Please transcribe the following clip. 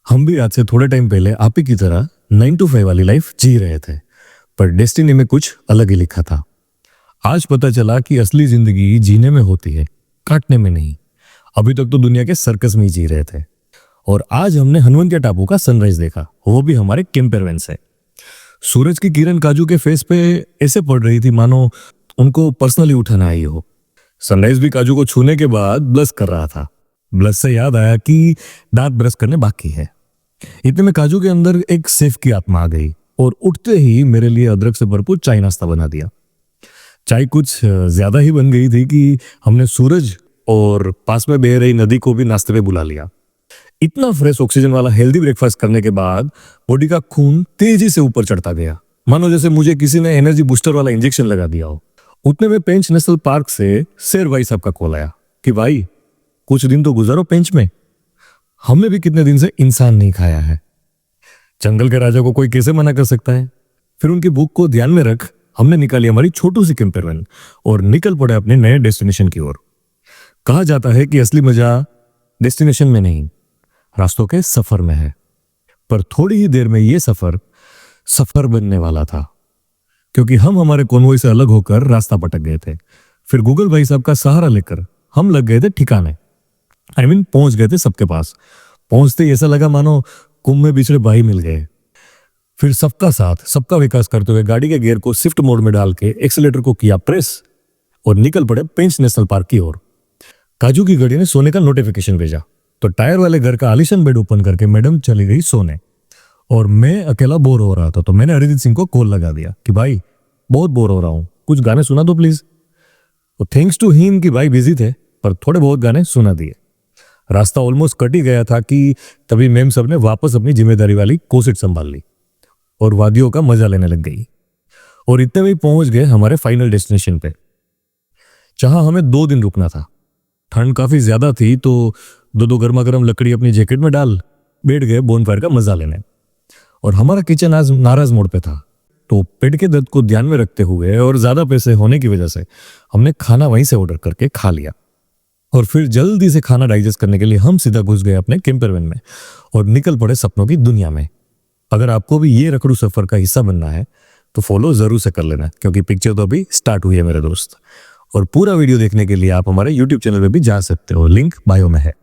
हम भी आज से थोड़े टाइम पहले आप ही की तरह 9 to 5 वाली लाइफ जी रहे थे, पर डेस्टिनी में कुछ अलग ही लिखा था। आज पता चला कि असली जिंदगी जीने में होती है, काटने में नहीं। अभी तक तो दुनिया के सर्कस में ही जी रहे थे, और आज हमने हनुवंतिया टापू का सनराइज देखा, वो भी हमारे कैंपेरवन से। सूरज की किरण काजू के फेस पे ऐसे पड़ रही थी मानो उनको पर्सनली उठाना आई हो। सनराइज भी काजू को छूने के बाद ब्लश कर रहा था। ब्लश से याद आया कि दांत ब्रश करने बाकी है। इतने में काजू के अंदर एक सेफ की आत्मा आ गई और उठते ही मेरे लिए अदरक से भरपूर चाय नाश्ता बना दिया। चाय कुछ ज्यादा ही बन गई थी कि हमने सूरज और पास में बह रही नदी को भी नाश्ते पे बुला लिया। इतना फ्रेश ऑक्सीजन वाला हेल्दी ब्रेकफास्ट करने के बाद बॉडी का खून तेजी से ऊपर चढ़ता गया, मानो जैसे मुझे किसी ने एनर्जी बूस्टर वाला इंजेक्शन लगा दिया हो। उतने में पेंच नेशनल पार्क से शेर भाई साहब का कॉल आया कि भाई कुछ दिन तो गुजारो पेंच में, हमने भी कितने दिन से इंसान नहीं खाया है। जंगल के राजा को कोई कैसे मना कर सकता है। फिर उनकी भूख को ध्यान में रख हमने निकाली हमारी छोटू सी कैंपेरवन और निकल पड़े अपने नए डेस्टिनेशन की ओर। कहा जाता है कि असली मजा डेस्टिनेशन में नहीं, रास्तों के सफर में है। पर थोड़ी ही देर में ये सफर बनने वाला था, क्योंकि हम हमारे कॉन्वॉय से अलग होकर रास्ता भटक गए थे। फिर गूगल भाई साहब का सहारा लेकर हम लग गए थे ठिकाने। पहुंच गए थे सबके पास। पहुंचते ही ऐसा लगा मानो कुंभ में बिछड़े भाई मिल गए। फिर सबका साथ सबका विकास करते हुए गाड़ी के गियर को शिफ्ट मोड में डाल के एक्सीलेटर को किया प्रेस और निकल पड़े पेंच नेशनल पार्क की ओर। काजू की घड़ी ने सोने का नोटिफिकेशन भेजा तो टायर वाले घर का आलीशान बेड ओपन करके मैडम चली गई सोने, और मैं अकेला बोर हो रहा था। तो मैंने अरिजीत सिंह को कॉल लगा दिया कि भाई बहुत बोर हो रहा हूँ, कुछ गाने सुना दो प्लीज। तो थैंक्स टू हिम कि भाई बिजी थे, पर थोड़े बहुत गाने सुना दिए। रास्ता ऑलमोस्ट कट ही गया था कि तभी मैम सब ने वापस अपनी जिम्मेदारी वाली कोसेट संभाल ली और वादियों का मजा लेने लग गई। और इतने में पहुंच गए हमारे फाइनल डेस्टिनेशन पे, जहां हमें 2 दिन रुकना था। ठंड काफी ज्यादा थी तो दो गर्मा गर्म लकड़ी अपनी जैकेट में डाल बैठ गए बोनफायर का मजा लेने। और हमारा किचन आज नाराज मोड पे था, तो पेट के दर्द को ध्यान में रखते हुए और ज्यादा पैसे होने की वजह से हमने खाना वहीं से ऑर्डर करके खा लिया। और फिर जल्दी से खाना डाइजेस्ट करने के लिए हम सीधा घुस गए अपने कैंपेरवन में और निकल पड़े सपनों की दुनिया में। अगर आपको भी ये रखड़ू सफर का हिस्सा बनना है तो फॉलो जरूर से कर लेना, क्योंकि पिक्चर तो अभी स्टार्ट हुई है मेरे दोस्त। और पूरा वीडियो देखने के लिए आप हमारे YouTube चैनल पे भी जा सकते हो, लिंक बायो में है।